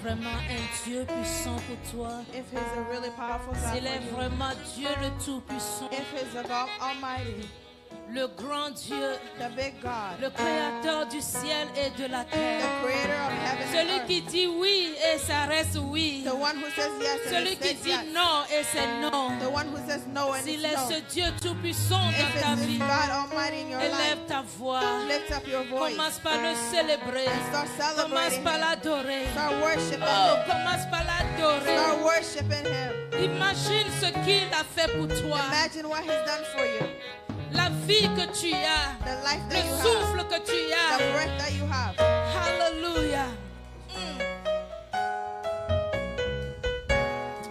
vraiment un Dieu puissant pour toi, if He's a really powerful God s'il est for you, vraiment Dieu le Tout-Puissant, if He's a God Almighty, le grand Dieu, the big God, le créateur du ciel et de la the terre, creator of heaven celui and earth, qui dit oui et ça reste oui, the one who says yes and celui it qui stays dit yes, non et c'est non. the one who says no and S'il it's est no. ce Dieu Tout-Puissant dans If ta it's this vie, God Almighty in your life, élève ta voix, lift up your voice commence par le célébrer, and start commence celebrating par Him. l'adorer. Start worshiping Oh, Him. commence par l'adorer. Start worshiping Him. Imagine ce qu'il a fait pour toi, Imagine what He's done for you, la vie que tu as, the life le that you have, souffle que tu the as. breath that you have. Hallelujah.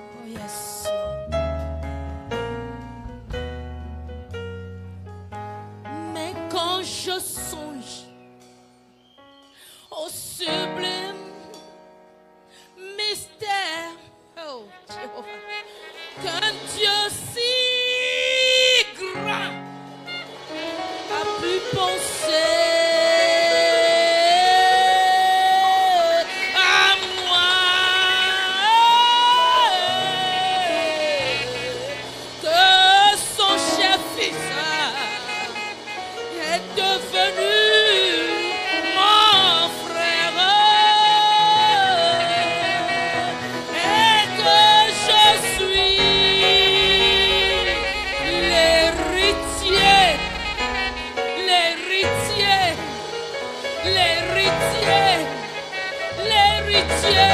Oh yes. Mais quand je songe au sublime mystère, oh Jéhovah, qu'un Dieu si grand a pu penser à moi, que son cher fils est devenu mon frère et que je suis l'héritier, l'héritier, l'héritier, l'héritier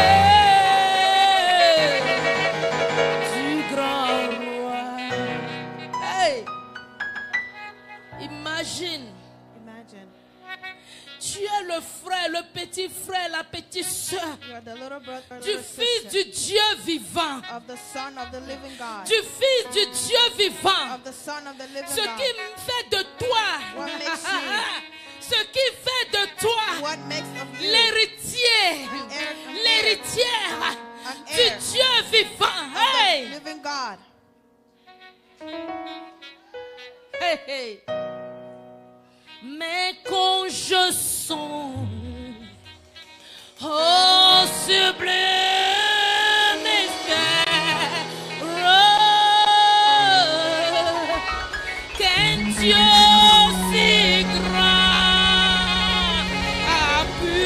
du grand roi. Hey! Imagine, Imagine tu es le frère, le petit frère, la petite sœur you are the little brother, du little Fils sister du Dieu vivant, of the Son of the living God, du Fils du Dieu vivant. of the Son of the living Ce qui God. fait de toi, What makes you- ce qui fait de toi What makes of you l'héritier, an l'héritière an du heir Dieu vivant. Hey, living God? hey, hey. Mais quand je songe au sublime mystère, qu'un Dieu si grand a pu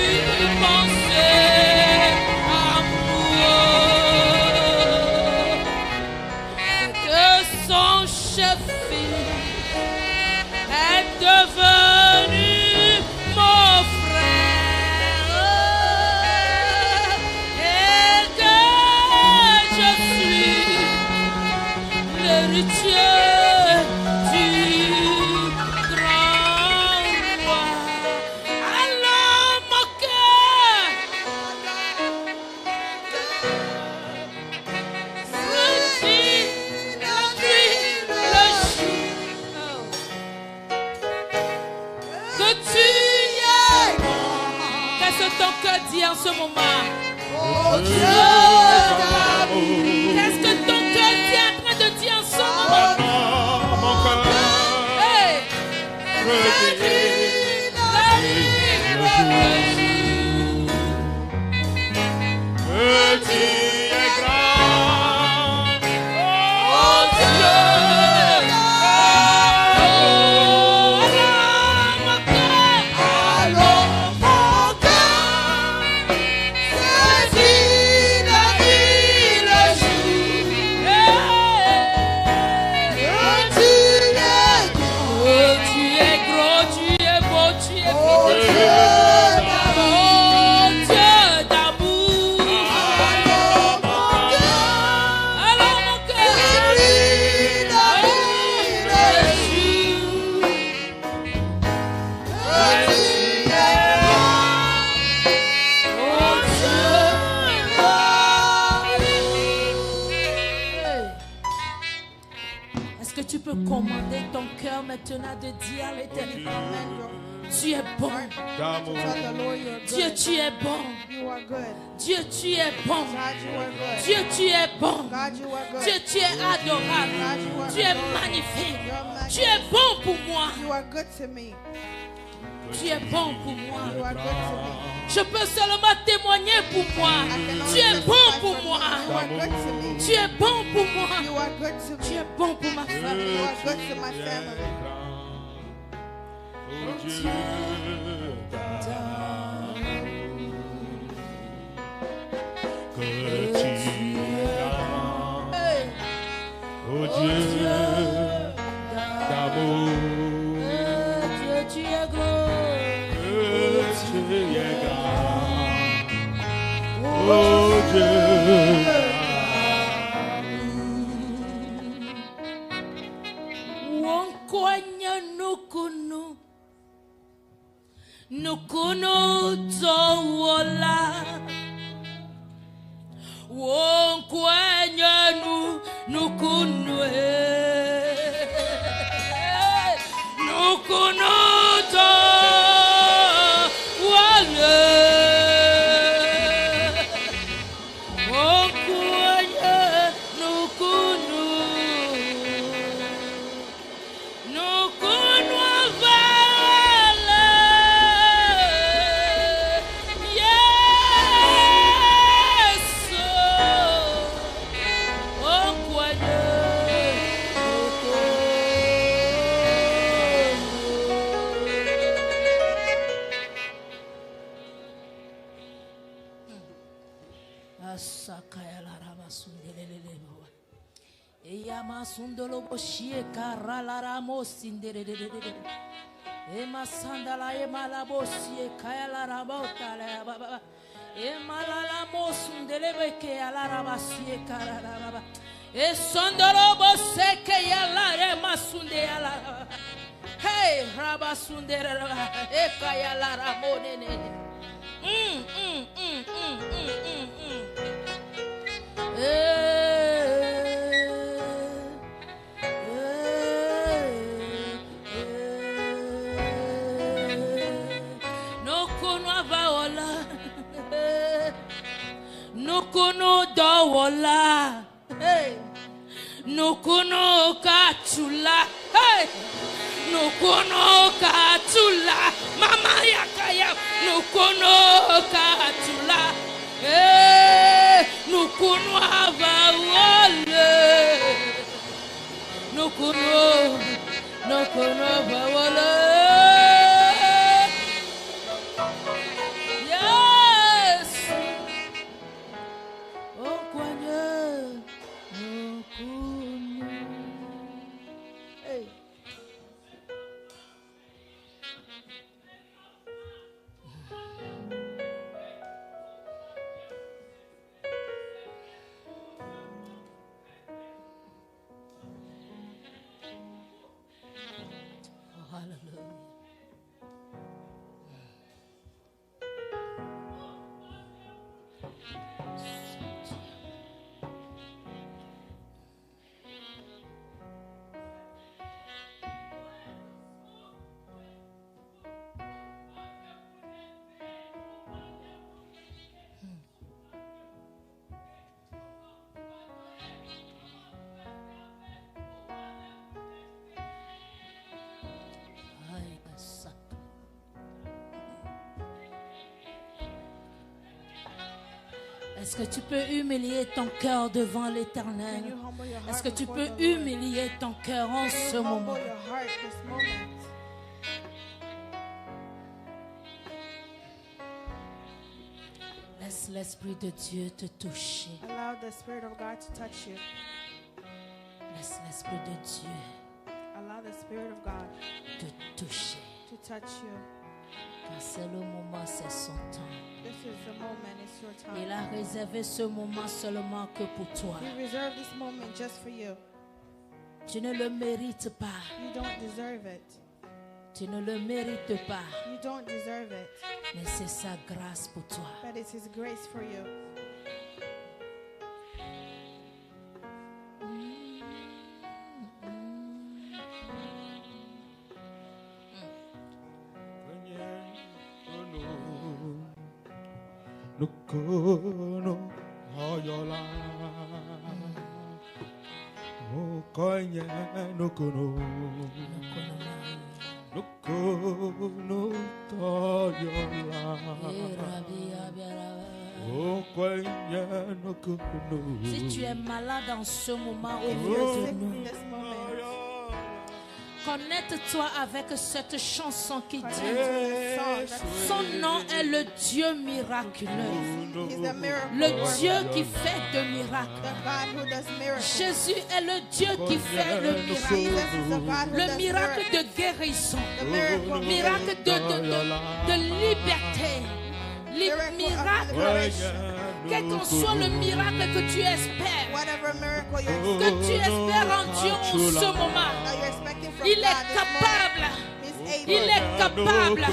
penser à moi, que son chef est devenu mon frère et que je suis l'héritier du grand roi. Alors mon cœur redit la nuit, le jour. Que tu y es bon. Qu'est-ce que ton cœur dit en ce moment? Oh Dieu d'amour, Qu'est-ce que ton cœur dit en train de dire en ce moment? Mon cœur Hey! redit La nuit, le jour. que tu es grand. Oh Dieu! Oh, alors mon cœur! alors mon cœur saisit la nuit, le jour. Hey! Que tu es grand, Oh, tu es gros, tu es beau, tu es oh fidèle. Dieu d'amour. Oh Dieu d'amour. Alors mon cœur Alors mon cœur saisit la nuit, le jour. Que tu es grand, oh Dieu d'amour. Est-ce que tu peux commander ton cœur maintenant de dire à l'éternel, tu es bon. D'amour. Tell the Lord you are Dieu, good. tu es bon. You are good. Dieu, tu es bon. God, you are good. Dieu, tu es bon. God, you are good. Dieu, tu es adorable. God, you are Tu es adorable. magnifique. You are Tu es bon pour moi. You are good to me. Tu es bon pour moi. You are good to me. Je peux seulement témoigner pour moi. Tu es bon pour moi. You are good to me. Tu es bon pour moi. You are good to Tu me. es bon pour ma You famille. are good to my family. Oh Dieu que tu es grand. Hey. Oh Dieu d'amour. Dieu, tu es grand. Tu es grand. Oh Dieu. Nukunu towola wonkwanya nukunu nukunu towola wonkwanya nukunu nukunu Sundolo boshie karala mosindere ema sandala ema la boshie kayala rabota la baba ema la mosundele beke ala rabasie karala baba e sondolo boseke yala ema sunde yala hey rabasundere e kayala ramonene Nukuno dawola, hey. Nukuno kachula, hey. Nukuno kachula, mama yakaya. Nukuno kachula, hey. Nukuno avawole, nukuno avawole. Est-ce que tu peux humilier ton cœur devant l'Éternel? Est-ce que tu peux humilier ton cœur en ce moment? Laisse l'Esprit de Dieu te toucher. Allow the Spirit of God to touch you. Laisse l'Esprit de Dieu Allow the Spirit of God te toucher. to touch you. Car c'est le moment, c'est son temps. This is the moment, it's your time. Il a réservé ce moment seulement que pour toi. He reserved this moment just for you. Tu ne le mérites pas. You don't deserve it. Tu ne le mérites pas. You don't deserve it. Mais c'est sa grâce pour toi. But it's His grace for you. Nukuno ayola, okoye nukuno, nukuno toyola, Si tu es malade en ce moment, au If lieu you're de sick nous, in this moment, connecte-toi avec cette chanson qui connect dit: to the song that son nom est le Dieu miraculeux, He's the miracle le worker, Dieu qui fait de miracles. the God who does miracles. Jésus est le Dieu qui fait le miracle. Jesus is the God who Le does miracle miracles. de guérison, The miracle of miracle de liberté, miracle, quel qu'en soit le miracle que tu espères, Whatever miracle you're que tu espères en Dieu en ce moment, that you're expecting from il God est this capable, moment, He's able. il est capable,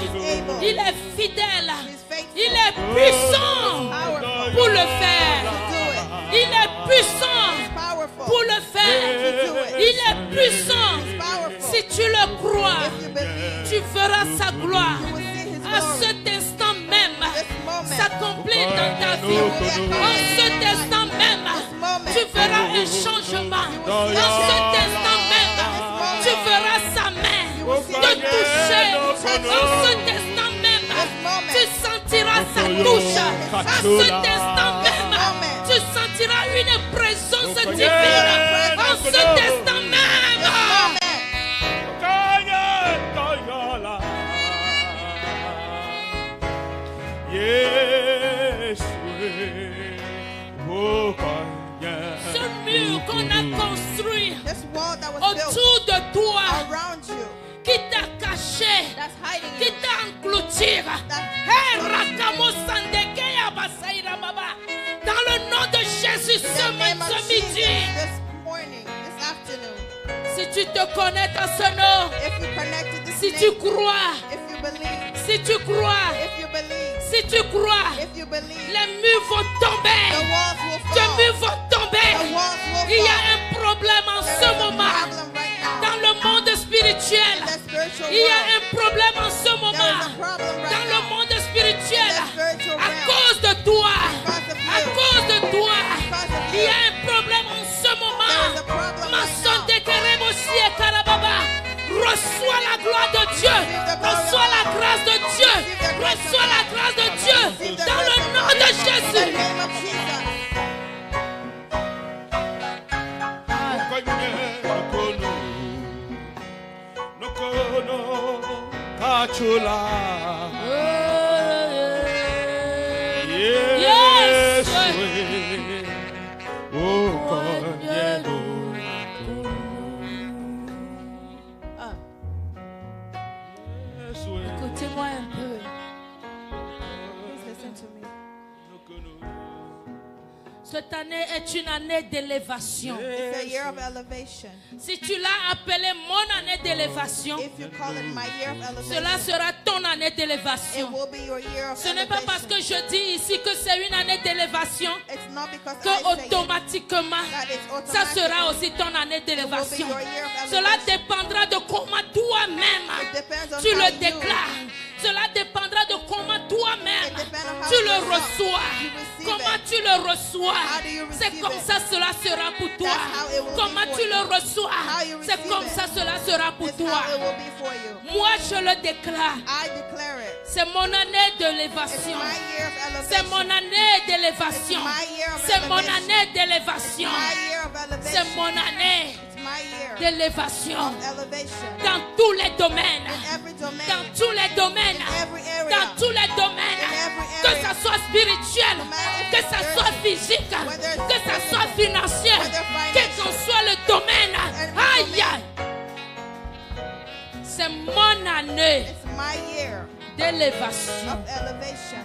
il est fidèle, He's faithful. il est puissant Powerful. pour le faire, Do it. il est puissant Powerful. pour le faire, il est puissant. Powerful. Si tu le crois, If you believe, tu verras sa gloire. you will see His À glory. cet instant même, This moment, s'accomplir dans ta vie. En cet instant même, tu verras un changement. En cet instant même, tu verras sa main te toucher. En cet instant même, tu sentiras sa touche. À cet instant même, tu sentiras une présence divine. En cet instant même. Ce mur qu'on a construit this wall that was built autour de toi, around you, qui t'a caché, that's hiding qui you, t'a englouti. Hey, Rakamo Sandekeya Basaira Baba. Dans le nom de Jésus, in the name of ce Jesus, midi, this morning, this afternoon, si tu te connectes à ce nom, if you connect to this si name, tu crois, if you believe, si tu crois, if you believe, si tu crois, if you believe, les murs vont the tomber. walls will Les fall. murs vont tomber. The walls will Il y a fall. un problème en There ce is a moment. problem right now. Dans le monde spirituel, In the spiritual il y a world, un problème en ce there is moment. a problem right Dans le now. monde spirituel, In the spiritual à realm, cause de toi, because of à you, cause de toi, because of il y you, a un problème en ce there is moment. a problem Ma right sonde now. Kerebosi et Karababa, reçois la gloire de Dieu, reçois la grâce de Dieu, reçois la grâce de Dieu, dans le nom de In the Jésus. name of Jesus. Yes. Ah, écoutez-moi un peu. Please listen to me. Cette année est une année d'élévation. It's a year of elevation. Si tu l'as appelé mon année d'élévation, If you call it my year of elevation, cela sera ton année it d'élévation. will be your year of Ce n'est pas parce que je dis ici que c'est une année d'élévation It's not because que I say it, automatiquement that it's ça automatic. sera aussi ton année d'élévation. your year of Cela elevation. dépendra de comment toi-même It depends on tu how le you- déclares. Cela dépendra de comment toi-même It depends on how tu you le resolve. reçois. You receive Comment it. tu le reçois. How do you C'est receive comme it? ça cela sera pour toi. That's how it will be Comment for tu you. le reçois. How you C'est receive comme it. ça cela sera pour It's toi. how it will be for you. Moi je le déclare. I declare it. C'est mon année It's d'élévation. my year of C'est elevation. mon année d'élévation. It's my year of C'est mon elevation. année d'élévation. My year of C'est elevation. mon année It's my year d'élévation. of elevation. Dans tous les domaines. In every domain. Dans tous les domaines. In every area. Dans tous les domaines. In every Que area. ça soit spirituel. Que ça soit physique. Que ça soit financier. Quel qu'en soit le domaine. Aïe. C'est mon année It's my year d'élévation. of elevation.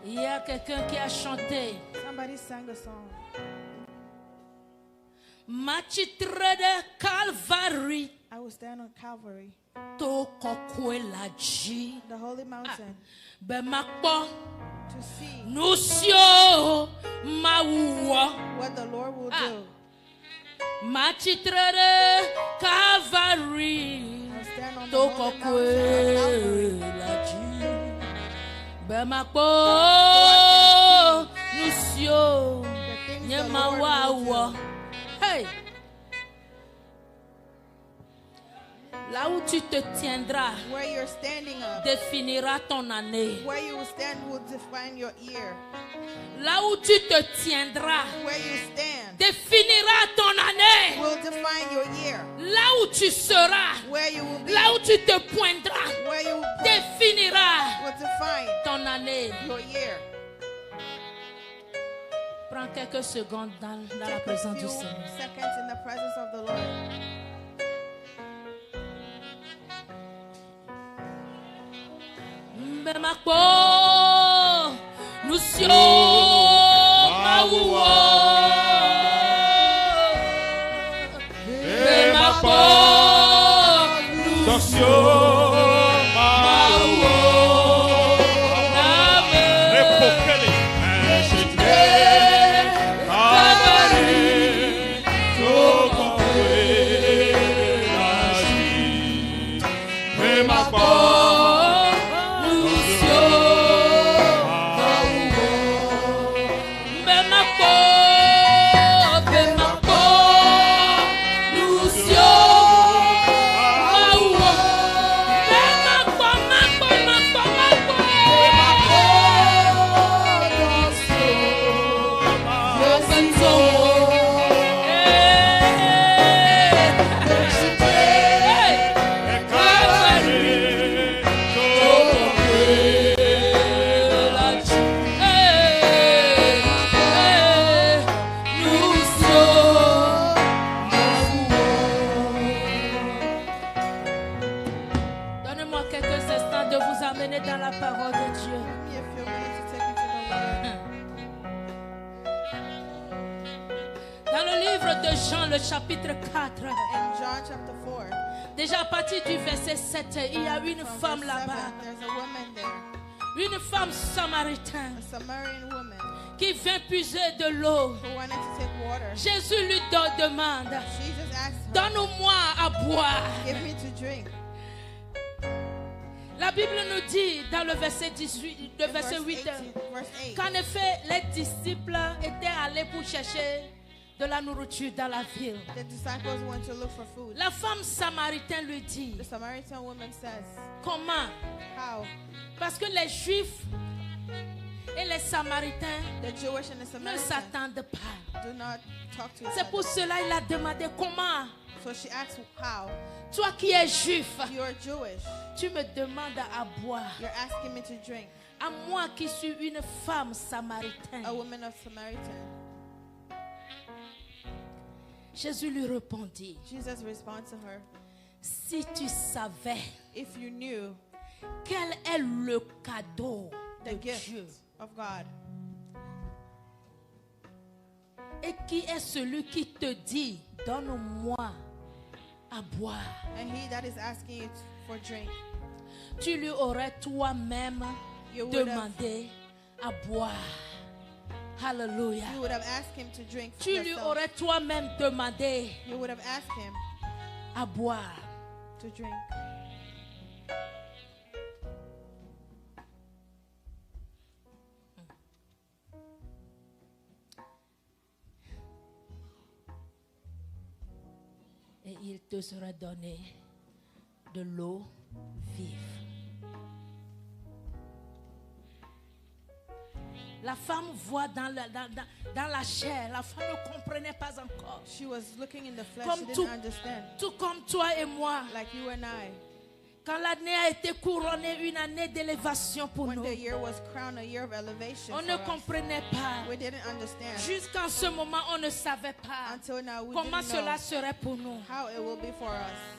Il y a quelqu'un qui a chanté. Somebody sang a song. Machitre de Calvary. I will stand on Calvary, To kokwe la ji. the holy mountain, Be makpo. to see Nusio Maouwa. what the Lord will Ah. do. Ma titrere Calvary. I'll stand on the To holy mountain of Calvary. kokwe la ji. Be ma po nusio. The things Nye the ma Lord wa will wa. do. Hey. Là où tu te tiendras Where you're standing up, définira ton année. where you will stand will define your year. Là où tu te tiendras Where you stand définira ton année. will define your year. Là où tu seras, Where you will be, là où tu te poindras, where you will be, définira will define ton année. your year. Prends quelques secondes dans la Take a présence du few Seigneur. seconds in the presence of the Lord. Mbemako, Lucio, Mauwa. Mbemako, Lucio, Mauwa. Donnez-moi quelques instants de vous amener dans la parole de Dieu. Give me a few minutes to take you to the Word. Dans le livre de Jean, le chapitre 4, In John chapter 4, déjà à partir du verset 7, il y a une from femme verse 7, là-bas, there's a woman there, une femme samaritaine a Samaritan woman qui vient puiser de l'eau. who wanted to take water. Jésus lui demande, Jesus asked her, donne-moi à boire. give me to drink. La Bible nous dit dans le verset 18, le verset Verse 8, 18, verse 8. qu'en effet, les disciples étaient allés pour chercher de la nourriture dans la ville. The disciples went to look for food. La femme samaritaine lui dit, The Samaritan woman says, comment? how? Parce que les Juifs et les Samaritains The Jewish and the ne Samaritan s'attendent pas. do not talk to each C'est pour other. cela qu'il a demandé comment? So she asked, how? Toi qui es juif, You're Jewish. tu me demandes à boire. You're asking me to drink. À moi qui suis une femme samaritaine. A woman of Samaritan. Jésus lui répondit, Jesus responded to her, si tu savais if you knew quel est le cadeau de the gift Dieu of God, et qui est celui qui te dit, donne-moi à boire, and he that is asking you for drink, tu lui aurais toi-même you would have, demandé à boire. Alléluia. you would have asked him to drink for Tu lui yourself. aurais toi-même demandé You would have asked him à boire. to drink. Et il te sera donné de l'eau vive. La femme voit dans la chair. La femme ne comprenait pas encore. She was looking in the flesh. Comme She tout- didn't understand. Tout comme toi et moi. Like you and I. Quand l'année a été couronnée, une année d'élévation pour When nous. the year was crowned a year of elevation On for ne us, comprenait pas. we didn't understand. Jusqu'en ce moment, on ne savait pas Until now, we comment didn't know cela serait pour nous. how it will be for us.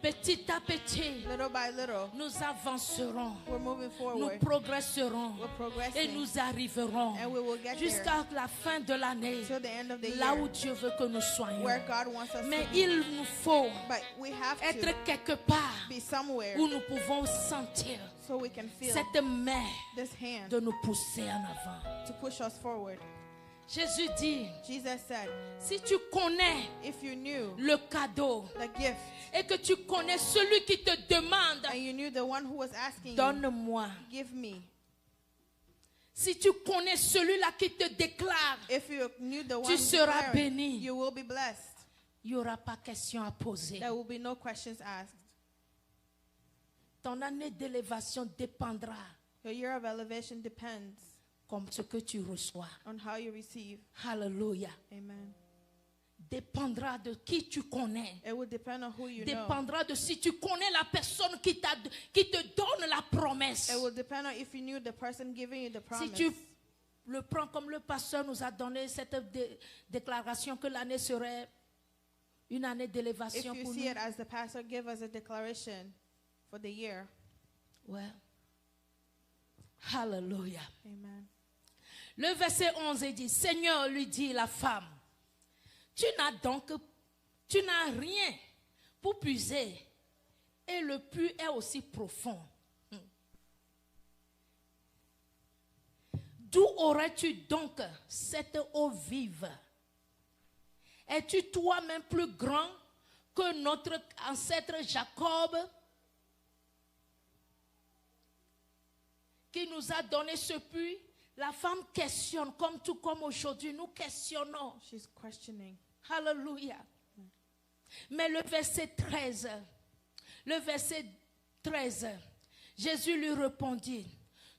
Petit à petit, Little by little, nous avancerons, we're moving nous forward. progresserons We're et progressing. nous arriverons And we will get there jusqu'à la fin de l'année, till the end of the là year, où Dieu veut que nous soyons. where God wants us Mais to be. il nous faut But we have être to quelque part be somewhere où nous pouvons sentir so we can feel cette main this hand de nous pousser en avant. to push us forward. Jésus dit, Jesus said, si tu connais if you knew le cadeau the gift et que tu connais celui qui te demande, and you knew the one who was asking you, donne-moi. give me. Si tu connais celui-là qui te déclare, If you knew the one tu who's seras declaring, béni. you will be blessed. Il n'y aura pas question à poser. There will be no questions asked. Ton année d'élévation dépendra Your year of elevation depends comme ce que tu reçois. on how you receive. Hallelujah. Amen. Dépendra de qui tu connais. It will depend on who you know. Dépendra de si tu connais la personne qui te donne la promesse. It will depend on if you knew the person giving you the promise. Si tu le prends comme le pasteur nous a donné cette déclaration que l'année serait une année If d'élévation you pour see nous. it as the pastor give us a declaration for the year. Ouais. Hallelujah. Amen. Le verset 11 dit, Seigneur, lui dit la femme, tu n'as rien pour puiser et le puits est aussi profond. D'où aurais-tu donc cette eau vive? Es-tu toi-même plus grand que notre ancêtre Jacob qui nous a donné ce puits? La femme questionne, tout comme aujourd'hui, nous questionnons. She's questioning. Alléluia. Mais le verset 13, Jésus lui répondit,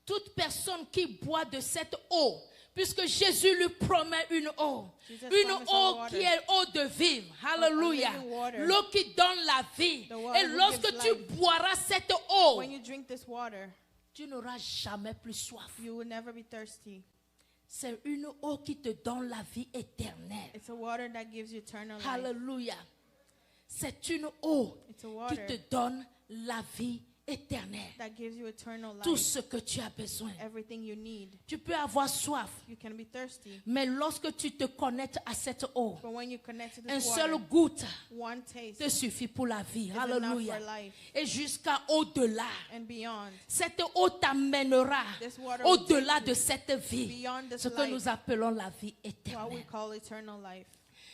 toute personne qui boit de cette eau, puisque Jésus lui promet une eau qui est eau de vie, Alléluia, l'eau qui donne la vie. Et lorsque tu boiras cette eau, When you drink this water, tu n'auras jamais plus soif. you will never be thirsty. C'est une eau qui te donne la vie éternelle. It's a water that gives you eternal life. Alléluia. C'est une eau It's a qui water te donne la vie éternelle. that gives you eternal Tout life. ce que tu as besoin. Everything you need. Tu peux avoir soif, You can be thirsty, mais lorsque tu te connectes à cette eau, but when you connect to un this seul water, goutte one taste te suffit pour la vie. is enough Alléluia. for life Et jusqu'à au-delà. and beyond. Cette eau t'amènera This water will au-delà take de you cette vie, beyond this ce que life, nous appelons la vie what we éternelle. call eternal life.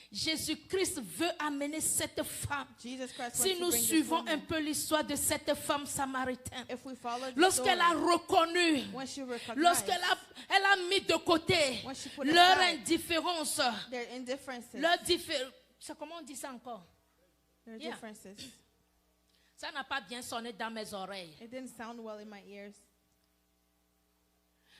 Jésus-Christ veut amener cette femme. Jesus Christ wants Si to nous bring this suivons un woman. peu l'histoire de cette femme samaritaine, If we follow the lorsqu'elle a story, reconnu, when she recognized lorsqu'elle a mis de côté When she put leur aside indifférence, their indifferences, comment on dit ça encore? their Yeah. differences, Ça n'a pas bien sonné dans mes oreilles. it didn't sound well in my ears.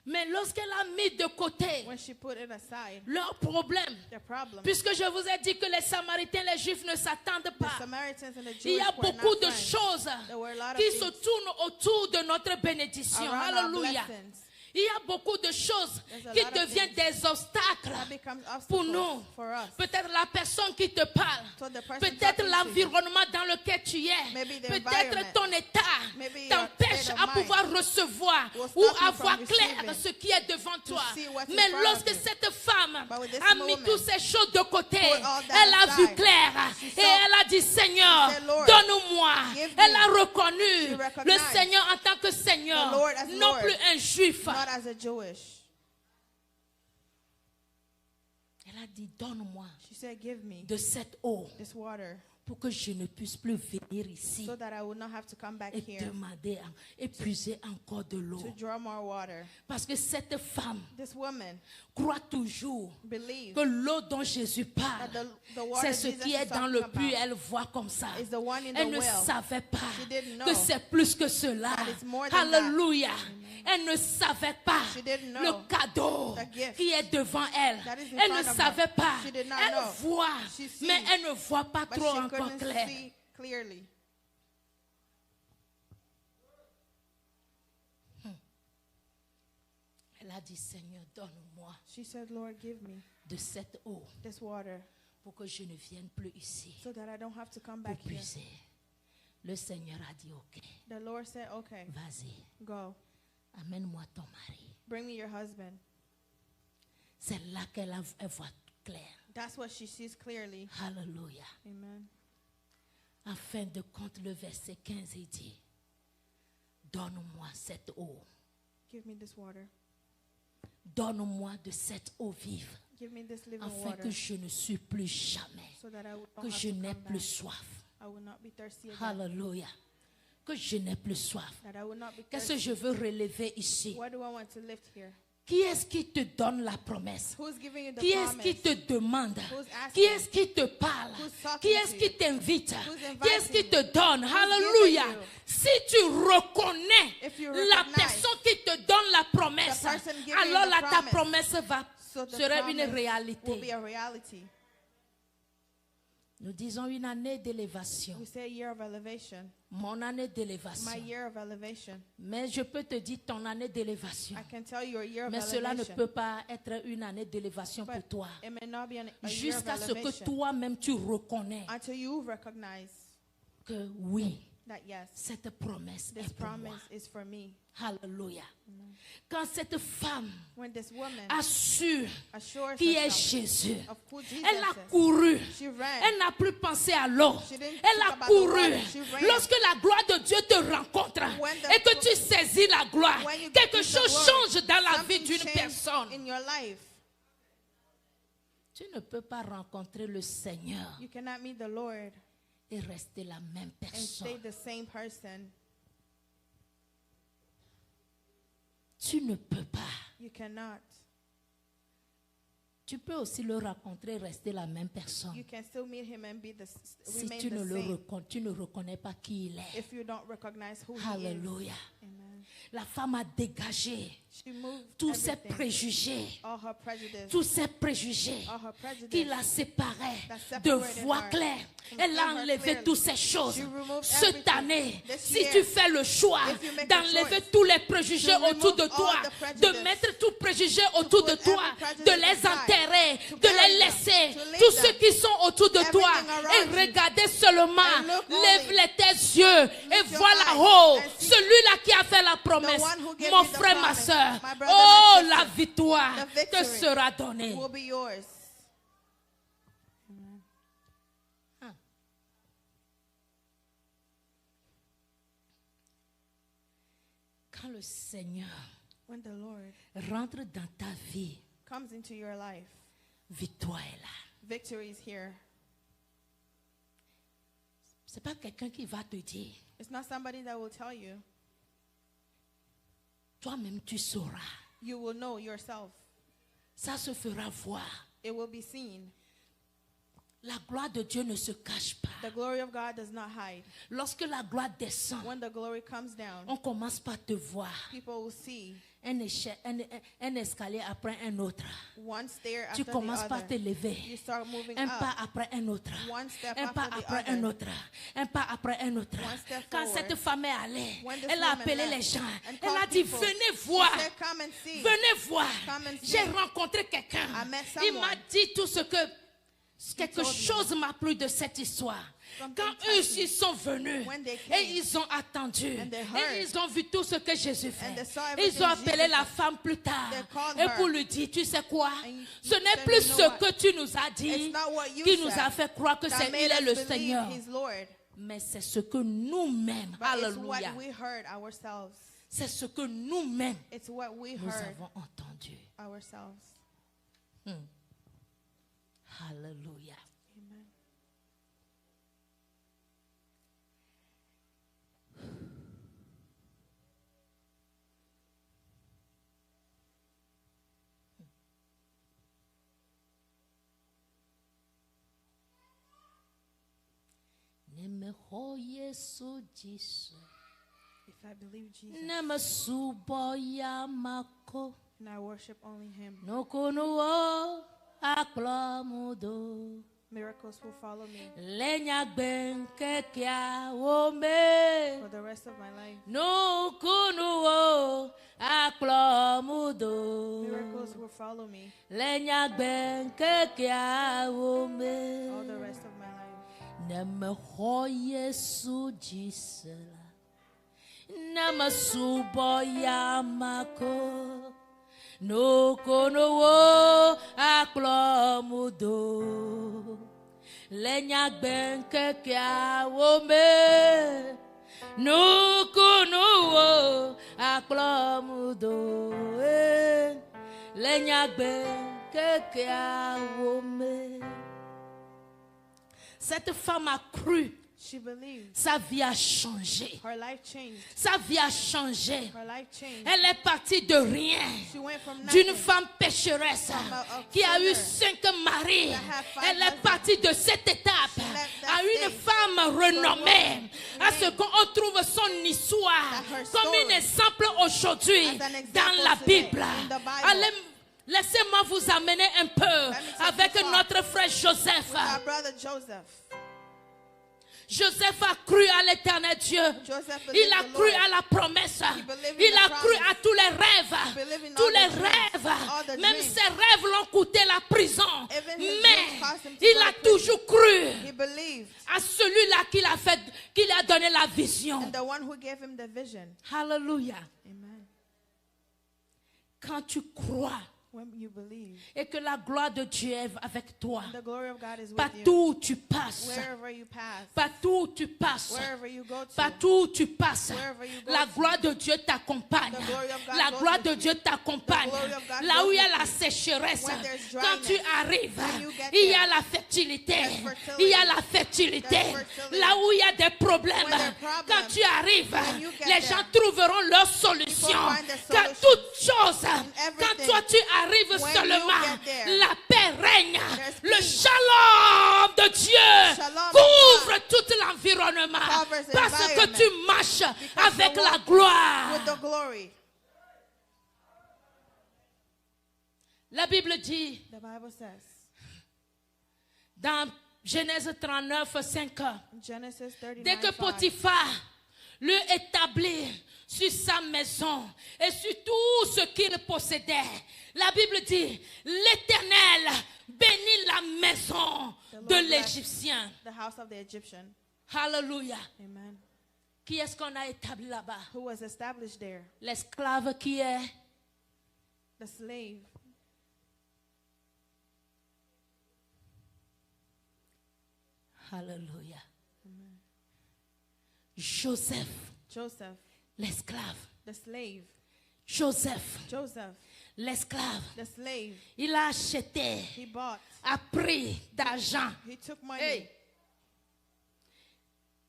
Mais lorsqu'elle a mis de côté When she put it aside, leurs problèmes, their problem, puisque je vous ai dit que les Samaritains, les Juifs ne s'attendent the pas. Samaritans and the Il y Jews a were beaucoup not de friends. choses There were a lot of qui things se tournent autour de notre bénédiction. around our Alléluia. blessings Il y a beaucoup de choses There's a qui lot of deviennent things des obstacles that becomes pour obstacles nous. for us. Peut-être la personne qui te parle, So the person peut-être talking to you, l'environnement dans lequel tu es, Maybe the peut-être environment, ton état maybe your t'empêche state of à mind pouvoir recevoir will stop ou you à from voir clair receiving, ce qui est devant toi. see what's in Mais front of lorsque you. cette femme But with this a mis woman, toutes ces choses de côté, put all that elle a vu aside. clair She et saw- elle a dit Seigneur, she said, Lord, donne-moi. give Elle me. a She reconnu le recognized Seigneur en tant que Seigneur, the Lord as non Lord, plus un juif. not as a Jewish. Elle a dit donne-moi She said, give me de cette eau this water pour que je ne puisse plus venir ici so that I will not have to come back et here demander, épuiser encore de l'eau. to draw more water. Parce que cette femme This woman croit toujours believed que l'eau dont Jésus parle, that the water c'est ce Jesus qui is est dans talking le puits. about Elle voit comme ça. is the one in Elle the ne well. savait pas She didn't know que c'est plus que cela. that it's more than that. Alléluia. Elle ne savait pas She didn't know le cadeau the gift qui est devant elle. that is in Elle ne front of her. savait pas. She did not Elle know. voit, She sees, mais elle ne voit pas but trop she encore couldn't clair. see clearly. Elle a dit, Seigneur, donne-moi She said, Lord, give me de cette eau this water pour que je ne vienne plus ici so that I don't have to come pour back here. puiser. Le Seigneur a dit, ok, The Lord said, okay, vas-y, go. amène-moi ton mari. Bring me your husband. C'est là elle voit clair. That's what she sees clearly. Alléluia. Amen. En fin de compte, le verset 15, il dit, donne-moi cette eau. Give me this water. Donne-moi de cette eau vive, Give me this living afin water que je ne suis plus jamais, so that I don't que have je to n'ai come plus back. soif. I will not be thirsty again. Alléluia. Que je n'ai plus soif. That I will not be Qu'est-ce que thirsty. je veux relever ici? What do I want to lift here? Qui est-ce qui te donne la promesse? Who's giving you the Qui est-ce promise? qui te demande? Who's asking? Qui est-ce qui te parle? Who's talking Qui est-ce to qui you? t'invite? Who's Qui est-ce qui inviting te donne? Who's Alléluia. giving you? Si tu reconnais If you la recognize personne qui te donne la promesse, the person giving you alors the là ta promise, promesse va so the serait une promise will be réalité. a reality. Nous disons une année d'élévation. We say a year of elevation. Mon année d'élévation. My year of elevation. Mais je peux te dire ton année d'élévation. I can tell you a year of Mais cela ne elevation. peut pas être une année d'élévation pour But toi. it may not be a year of Jusqu'à ce que elevation toi-même tu reconnais until you recognize que oui, that yes, cette promesse this est pour moi. promise is for me. Alléluia. Quand cette femme When this woman a su assures qui est herself Jésus, of who Jesus elle a is, couru. she ran. Elle n'a plus pensé à l'eau. She didn't Elle think a about the couru. water. She ran. Lorsque la gloire de Dieu te rencontre When the et que tu saisis la gloire, When you quelque get the chose glory, change dans la vie something d'une changed personne. in your life. Tu ne peux pas rencontrer le Seigneur You cannot meet the Lord et rester la même and stay personne. the same person. Tu ne peux pas. You cannot. Tu peux aussi le rencontrer et rester la même personne. You can still meet him and be Si remain tu ne, the tu ne same reconnais pas qui il est. if you don't recognize who he is. Alléluia. Amen. La femme a dégagé She moved tous ces everything, préjugés. all her prejudice, Tous ces préjugés all her prejudice. qui la séparaient That de separated voix her claire. from Elle a seeing her enlevé clearly. toutes ces choses. She removed Cette everything. année, This si year, tu fais le choix if you make a d'enlever choice tous les préjugés to autour de remove toi, all the de prejudice, mettre tous préjugés autour de put toi, every prejudice de les aside, enterrer, to de bury les them, laisser, to leave tous them, ceux qui sont autour de toi, everything around et you, regardez seulement, and look lève only, tes yeux et your vois eyes là-haut, and see celui-là qui a fait la promesse, one who gave mon me the frère, ma promise, soeur. my brother, Oh, my la sister, victoire the te victory sera donnée. will be yours. Quand le Seigneur When the Lord rentre dans ta vie, comes into your life, victoire est là. victory is here. C'est pas quelqu'un qui va te dire, It's not somebody that will tell you. toi-même tu sauras. You will know yourself. Ça se fera voir. It will be seen. La gloire de Dieu ne se cache pas. The glory of God does not hide. Lorsque la gloire descend, When the glory comes down, on commence par te voir. people will see Un escalier après un autre. one stair Tu after the commences par te other. lever. You start moving Un pas up. après un autre. One step Un pas after the après other. un autre. Un pas après un autre. One step Quand forward. cette femme est allée, When this elle a woman appelé left les gens. and Elle called a dit, people, venez she voir. said, come and see. Venez voir. Come and see. J'ai rencontré quelqu'un. I met Il m'a someone. dit tout ce que... Quelque told me. chose m'a plu de cette histoire. Something Quand touched eux me. ils sont venus When they came, et ils ont attendu and they et heard, ils ont vu tout ce que Jésus fait. and they saw Ils everything ont appelé Jesus la did. femme plus tard They called et her. pour lui dire, tu sais quoi, And ce n'est said, plus you know ce what? que tu nous as dit It's not what you qui nous said a fait croire que that c'est made il est us le believe Seigneur, He's Lord. mais c'est ce que nous-mêmes, But it's what alléluia, we heard ourselves. c'est ce que nous-mêmes It's what we nous heard avons entendu. ourselves. Alléluia. Amen. Nemeho Yesu Jesu, If I believe Jesus nemesubo yamako, and I worship only Him, nokunuo aklomudo, miracles will follow me lenya benke kia wome, for the rest of my life. nokunuo aklomudo, Miracles will follow me lenya benke kia all wome. the rest of my life. Nemeho Yesu Jisela, nemesubo yamako, nokonowo aklomudo, lenya benke kia wome, nokonowo aklomudo, Cette femme a cru. She believed. Sa vie a changé. Her life changed. Sa vie a changé. Her life changed. Elle est partie de rien, She went from d'une nothing. femme pécheresse a qui a eu sinner 5 maris. that had 5 Elle est husbands. partie de cette étape She left that à une stage femme renommée, to a à ce qu'on trouve son histoire That her comme story un exemple aujourd'hui as an example dans la today Bible. in the Bible. Allez, laissez-moi vous amener un peu me take avec you far notre frère Joseph. Our brother Joseph. Joseph a cru à l'éternel Dieu. Joseph Il believed a the cru Lord. à la promesse. believed in Il the a cru promise. à tous les rêves. believed in Tous all les the dreams, rêves. all the Même dreams. ses rêves l'ont coûté la prison. Even his Mais dreams cost him to il go a to prison. toujours cru He believed à celui-là qui lui a donné la vision. in the one who gave him the vision. Alléluia. Amen. Quand tu crois When you believe, et que la gloire de Dieu est avec toi, the glory of God is with you. partout où tu passes, Wherever you pass, partout où tu passes, wherever you go to, partout où tu passes, Wherever you go la to, gloire de Dieu t'accompagne. the glory of God La goes gloire with de you. Dieu t'accompagne. The glory of God Là goes où il y a with la you. sécheresse, When there's quand tu dryness, arrives, when you get il y a there, la fertilité. there's fertility. Il y a la fertilité. There's fertility. Là où il y a des problèmes, When there are problems, quand tu arrives, when you get les there, gens trouveront leur solution. people find their Quand solution. toute chose, quand everything, toi tu arrives when seulement, you get there, la paix règne. there's Le peace. shalom de Dieu Shalom of couvre tout l'environnement. Covers the Parce que environment. tu marches Because avec you la walk gloire. with the glory. La Bible dit The Bible says dans Genèse 39, 5, in Genesis dès que 39:5, Potiphar le établit sur sa maison et sur tout ce qu'il possédait, la Bible dit, l'Éternel bénit la maison The Lord de blessed l'Égyptien. the house of the Egyptian. Alléluia. Amen. Qui est-ce qu'on a établi là-bas? Who was established there? L'esclave qui est The slave. Alléluia. Joseph, Joseph, l'esclave. the slave. Joseph, Joseph, l'esclave. the slave. Il a acheté He bought. à prix d'argent. He took money. Hey.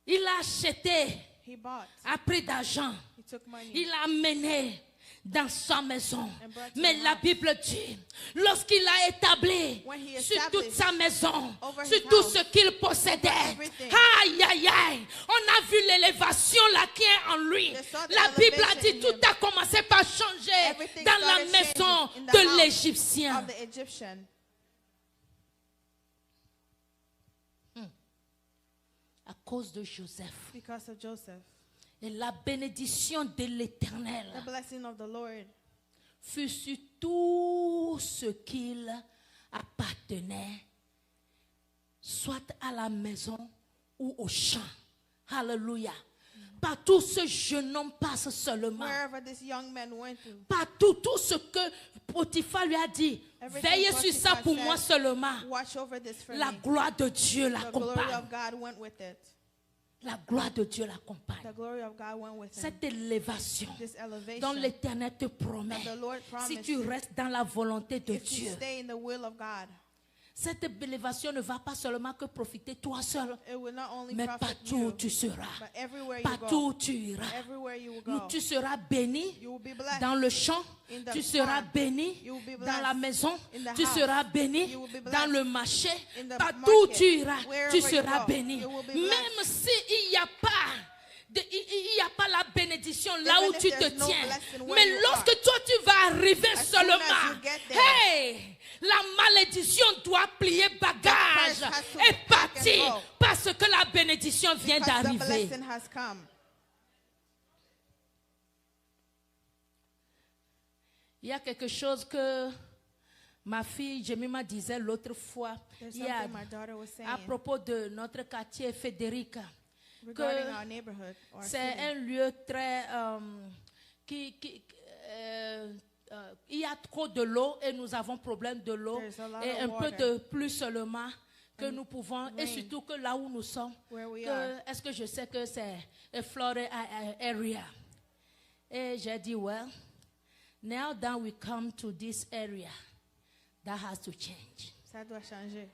Il a acheté He bought. à prix d'argent. He took money. Il a amené dans sa maison. And brought to Mais the la house. Bible dit, lorsqu'il a établi When he sur toute established sa maison, over sur his tout house, ce qu'il possédait, over everything. aïe, aïe, aïe, on a vu l'élévation là qui est en lui. They saw the La Bible a elevation dit, in tout him. a commencé par changer Everything dans la started maison changing in the de house l'Égyptien. of the Egyptian. À cause de Joseph. Because of Joseph. Et la bénédiction de l'Éternel The blessing of the Lord fut sur tout ce qu'il appartenait, soit à la maison ou au champ. Alléluia. Partout ce jeune homme passe seulement. wherever this young man went to. Partout, tout ce que Potiphar lui a dit, Everything veillez sur ça Potiphar pour said, moi seulement. Watch over this for La me. gloire de Dieu The glory l'accompagne. of God went with it. La gloire de Dieu l'accompagne. The glory of God went with him. Cette élévation This elevation dont l'Éternel te promet, that the Lord si promised tu you, restes dans la volonté de if you Dieu, stay in the will of God, cette élévation ne va pas seulement que profiter toi seul, it will not only mais profit partout où you, tu seras, but everywhere you partout où go, tu iras, everywhere you will où go, tu seras béni you will be blessed. dans le champ, In the tu seras farm, béni you will be dans blessed. la maison, In the tu house, seras béni you will be blessed. dans le marché, In the partout où market, tu iras, wherever tu you seras go, béni. you will be blessed. Même s'il n'y a pas il n'y a pas la bénédiction là Even où if tu te there's no tiens. blessing where Mais you lorsque are, toi tu vas arriver as soon as seulement, you get there, hey, la malédiction doit plier bagage curse has to et pack and partir go. parce que la bénédiction vient because the d'arriver. blessing has come. Il y a quelque chose que ma fille Jemima disait l'autre fois There's hier something my daughter was saying à propos de notre quartier Federica. regarding que our neighborhood, our C'est city. un lieu très il y a trop de l'eau et nous avons problème de l'eau There's a lot et of un peu water. de plus seulement que nous pouvons et rain. surtout que là où nous sommes, Where we are. est-ce que je sais que c'est a flooded area? Et j'ai dit, well, Now that we come to this area, that has to change. Ça doit changer.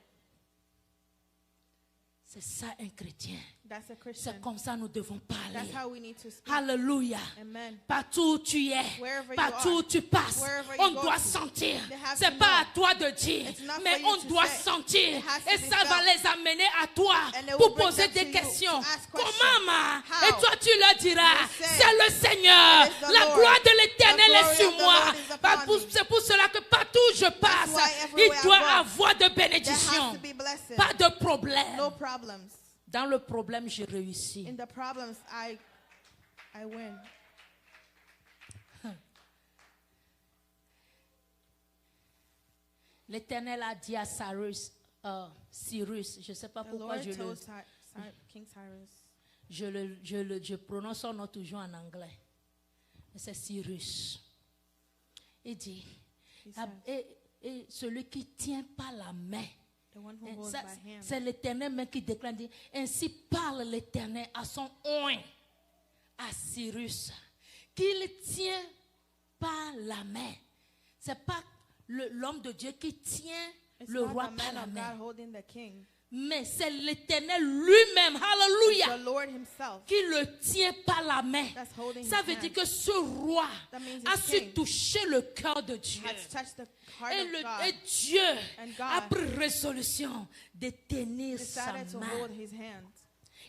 C'est ça un chrétien. That's a Christian. C'est comme ça nous devons parler. That's how we need to speak. Alléluia. Amen. Partout où tu es, Wherever you partout are, où tu passes, wherever on you go doit to, sentir. they have C'est to pas à know. toi de dire, It's not mais for you on to doit say. sentir. It has to Et be ça va felt. les amener à toi And they pour will bring poser them des to you questions. to ask questions. Comment, ma? How? Et toi, tu leur diras, You say, c'est le Seigneur. it is the La Lord. gloire de l'Éternel The est glory sur of the moi. Lord is upon me. C'est pour cela que partout où je passe, why il everywhere I doit go, avoir de There has bénédictions. to be blessing. Pas de problème. No problems. Dans le problème, j'ai réussi. In the problems, I win. L'Éternel a dit à Cyrus, je ne sais pas The pourquoi Lord told King Cyrus. je prononce son nom toujours en anglais. C'est Cyrus. Il dit, He said, et celui qui tient par la main, the one who holds ça, by hand. c'est l'Éternel même qui déclare, dit, ainsi parle l'Éternel à son oint, à Cyrus, qu'il tient par la main. C'est pas l'homme de Dieu qui tient It's le not roi the par man la of main, God holding the king. mais c'est l'Éternel lui-même, hallelujah, The Lord himself. qui le tient par la main. That's holding Ça his veut hand. dire que ce roi That means a his su king toucher le cœur de Dieu. has touched the heart Et, of God. et Dieu And God a pris résolution de tenir sa decided to main. hold his hand.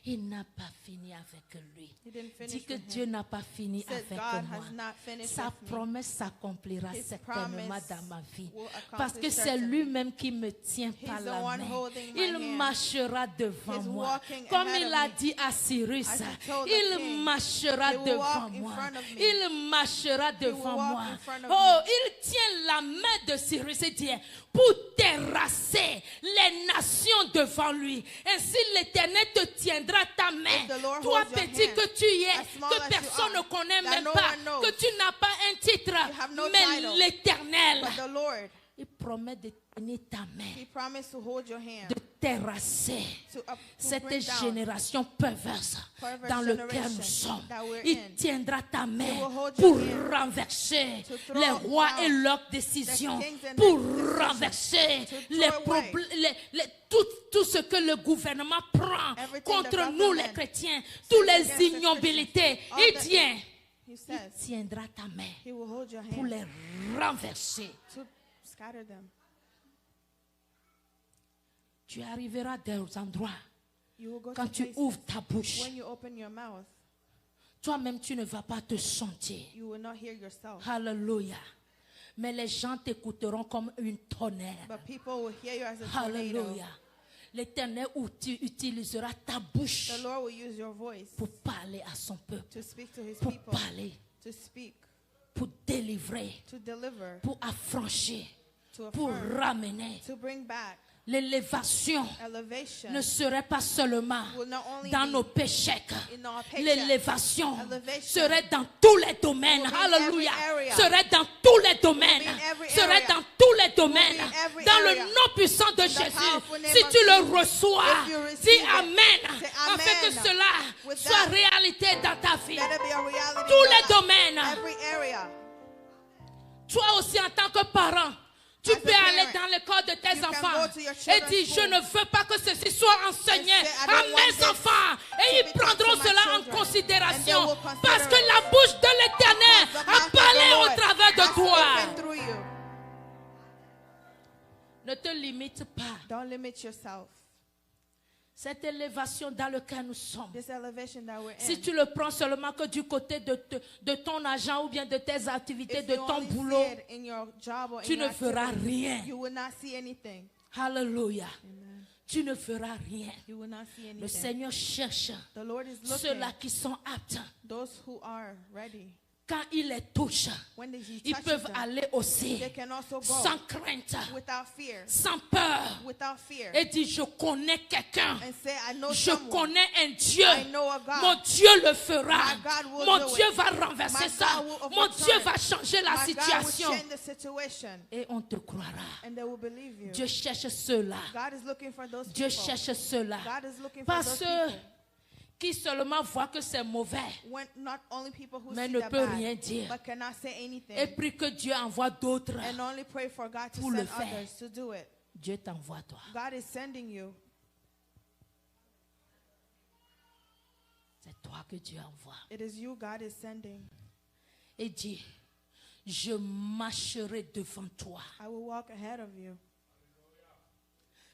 Il n'a pas fini avec lui. He didn't finish Dis que with Dieu him. n'a pas fini Said avec God moi. has not finished Sa with me. promesse s'accomplira His certainement promise dans ma vie. will Parce que accomplish c'est certainly. lui-même qui me tient par the la one main. holding my Il hand. marchera devant He's moi. walking Comme ahead il of a me. dit à Cyrus, As he told the il king, marchera he will devant walk in moi. front of me. Il marchera devant walk moi. in front of Oh, me. il tient la main de Cyrus et dit, pour terrasser les nations devant lui. Ainsi l'Éternel te tiendra ta main. If the Lord Toi holds your petit hand, que tu es, as small que as you personne ne are, connaît that même no pas, one knows, que tu n'as pas un titre, have no mais title, l'Éternel, But the Lord, il promet de tenir ta main, he promised to hold your hand. de terrasser To cette bring down génération perverse perverse dans laquelle nous generation sommes. that we're Il in. tiendra ta He main will hold pour your hand renverser to throw les rois down et leurs décisions, the kings and pour their decisions, renverser to les throw away tout ce que le gouvernement prend everything contre the nous les government chrétiens, toutes against les the ignobilités. Christians, all Il the- tient, He il says tiendra ta main he will hold your pour hand les renverser. to scatter them. Tu arriveras dans des endroits You will go quand to tu places ouvres ta bouche. when you open your mouth, Toi-même, tu ne vas pas te sentir. you will not hear yourself. Alléluia. Mais les gens t'écouteront comme une tonnerre. But people will hear you as a tornado. Alléluia. L'Éternel utilisera ta bouche The Lord will use your voice pour parler à son peuple, to speak to his pour people, parler, to speak, pour délivrer, to deliver, pour affranchir, to pour affirm, ramener. to bring back. L'élévation Elevation ne serait pas seulement will not only dans be nos péchés. in our paycheck. L'élévation Elevation serait dans tous les domaines. will be in Alléluia. every area. Serait dans tous les domaines. Will be in every Serait area. dans tous les domaines. be in every Dans le area. nom puissant de In the Jésus. powerful name Si of tu le Jesus. reçois, If you receive dis it, Amen. say Afin que amen. cela With soit that, réalité dans ta vie. Let it be a reality Tous in les your life. domaines. Every area. Toi aussi en tant que parent, tu As a peux aller parent, dans l'école de tes you can enfants go to your et children's dire, je school. ne veux pas que ceci soit enseigné And say, I à don't want mes this enfants. Et to ils be taught prendront to my cela en children. considération. And they will consider Parce que it. la bouche de l'Éternel The a mouth of the parlé au Lord travers de has toi. spoken through you. Ne te limite pas. Don't limit yourself. Cette élévation dans laquelle nous sommes. This elevation that we're Si in. tu le prends seulement que du côté de ton argent ou bien de tes activités, If de you ton only boulot, see it in your job or tu in ne your feras activity, rien. you will not see anything. Alléluia. Amen. Tu ne feras rien. You will not see Le anything. Seigneur cherche The Lord is looking ceux-là qui sont aptes. those who are ready. Quand il les touche, When he ils touches peuvent them, aller aussi they can also go sans crainte, without fear. sans peur, Without fear. et dire, je connais quelqu'un, And say, I know je someone. connais un Dieu, I know a God. mon Dieu le fera, My God will mon do Dieu it. va renverser My ça, God will mon overturn Dieu it. va changer la My God situation, will change the situation. et on te croira. And they will believe you. Dieu cherche ceux-là, God is looking for those Dieu people. cherche ceux-là, God is looking for pas those ceux people. qui seulement voient que c'est mauvais, when not only people who mais see ne the peut bad, rien dire, but cannot say anything, et prie que Dieu envoie d'autres, and only pray for God to pour le send faire. others to do it. Dieu t'envoie toi. God is sending you. C'est toi que Dieu envoie. It is you God is sending. Et dis, je marcherai devant toi. I will walk ahead of you.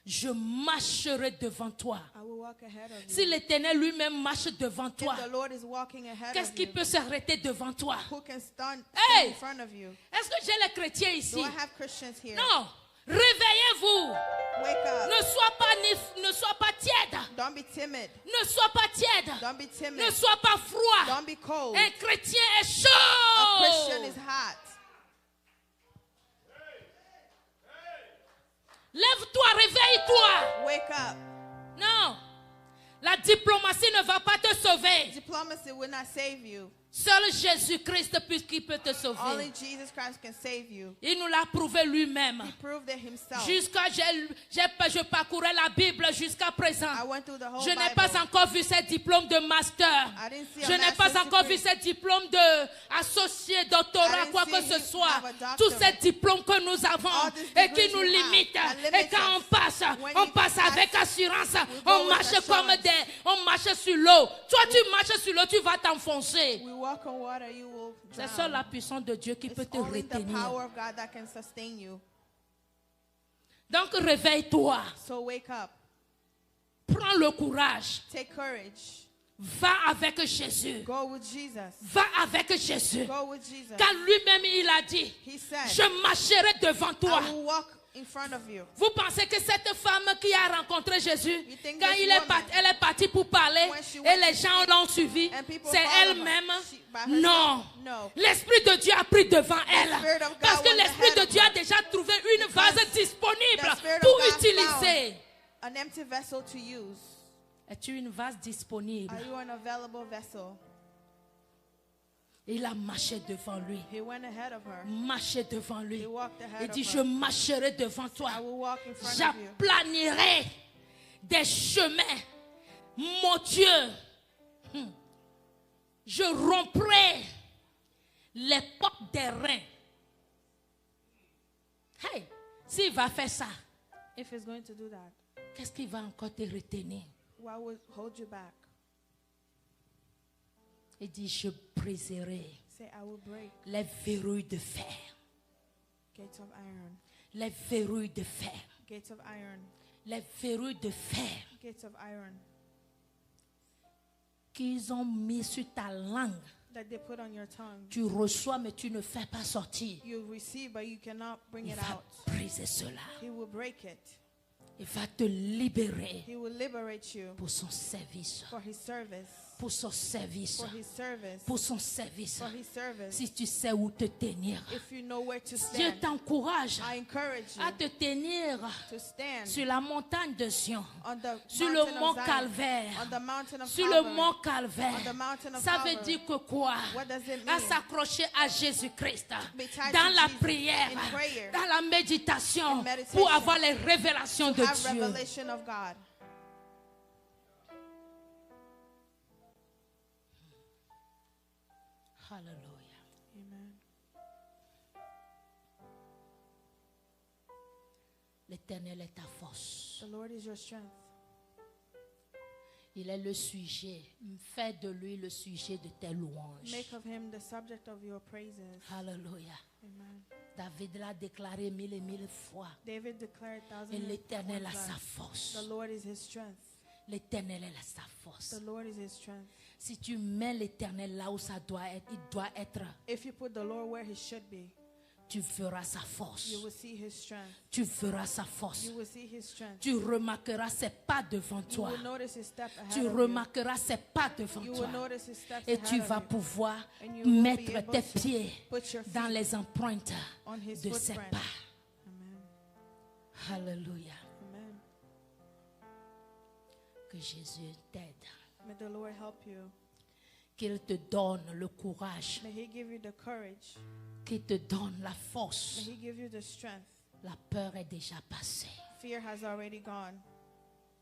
Je marcherai devant toi. I will walk ahead of Si you. l'Éternel lui-même marche devant toi, If the Lord is walking ahead qu'est-ce of qui you, peut s'arrêter devant toi? who can stand Hey! in front of you? Est-ce que j'ai les chrétiens Do ici? I have Christians here? Non. Réveillez-vous. Wake up. Ne sois pas tiède. Don't be timid. Ne sois pas tiède. Don't be timid. Ne sois pas froid. Don't be cold. Un chrétien est A chaud. Christian is hot. Lève-toi, réveille-toi. Wake up. Non. La diplomatie ne va pas te sauver. Diplomacy will not save you. Seul Jésus-Christ qui peut te Only sauver. Jesus Christ can save you. Il nous l'a prouvé lui-même. He proved it himself. Je parcourais la Bible jusqu'à présent. I went through the whole Je n'ai Bible. pas encore vu ce diplôme de master. I didn't see a Je n'ai pas master's encore vu degree. ce diplôme d'associé, doctorat, I quoi didn't que see ce him soit. have a doctorate. Tous ces diplômes que nous avons All these et qui degrees nous you have limitent. are Et limited. quand on passe When on you passe pass, avec assurance. we go On with marche comme assurance. on marche sur l'eau. Toi, tu marches sur l'eau, tu vas t'enfoncer. We walk on water, you will C'est seule la drown. puissance de Dieu qui peut It's te only the retenir. power of God that can sustain you. Donc réveille-toi. So wake up. Prends le courage. Take courage. Va avec Jésus. Go with Jesus. Va avec Jésus. Go with Jesus. Car lui-même, il a dit, He said, je marcherai devant toi. I will walk in front of you. Vous pensez que cette femme qui a rencontré Jésus, You think quand this woman, elle est partie pour parler when she et went les to gens l'ont suivi, and people c'est follow her, elle-même? by herself? Non. No. L'Esprit de Dieu a pris devant elle. Spirit of God Parce que was l'Esprit ahead de of Dieu a her. déjà trouvé une vase The disponible Spirit of pour God utiliser. found an empty vessel to use. Es-tu une vase disponible? Are you an available vessel? Il a marché devant lui. He went ahead of her. Marché devant lui. He walked ahead Il of dit, her. je marcherai devant toi. I will walk in front of you. J'aplanirai des chemins. Mon Dieu, je romprai les portes des reins. Hey, s'il va faire ça, If he's going to do that, qu'est-ce qui va encore te retenir? what will hold you back? Il dit, je briserai Say, I will break les verrouilles de fer. gates of iron. Les verrouilles de fer. Gates of iron. Les verrouilles de fer Gates of iron qu'ils ont mis sur ta langue. that they put on your tongue. Tu reçois, mais tu ne fais pas sortir. You receive, but you cannot bring Il it va out. briser cela. He will break it. Il va te libérer He will liberate you pour son service. for his service. Pour son service. For his service. Pour son service. For his service. Si tu sais où te tenir. If you know where to Dieu stand, t'encourage I encourage à you te tenir to stand sur la montagne de Sion. on the Sur le mountain mont of Zion, Calvaire. on the mountain of Sur le Calvary. mont Calvaire. On the mountain of Ça veut Calvary. dire que quoi? What does it À mean? s'accrocher à Jésus-Christ. be tied Dans to la Jesus prière. in prayer, Dans la méditation. in meditation, Pour avoir les révélations de have Dieu. revelation of God. Alléluia. Amen. L'Éternel est ta force. The Lord is your strength. Il est le sujet. Fais de lui le sujet de tes louanges. Make of him the subject of your praises. Alléluia. Amen. David l'a déclaré mille et mille fois. David declared Et thousands l'Éternel a of sa times, force. the Lord is his strength. L'Éternel est sa force. The Lord is his strength. Si tu mets l'Éternel là où ça doit être, il doit être, If you put the Lord where he should be, tu verras sa force. you will see his strength. Tu verras sa force. You will see his strength. Tu remarqueras ses pas devant You toi. will notice his step ahead Tu of remarqueras ses pas devant you. You toi. will notice his steps Et tu ahead vas of you. pouvoir And you will be mettre able tes to pieds put your dans feet les empreintes on his de ses footprint. pas. Amen. Alléluia. Amen. Que Jésus t'aide. May the Lord help you. Qu'il te donne le courage. May he give you the courage. Qu'il te donne la May force. he give you the strength. La peur est déjà passée. Fear has already gone.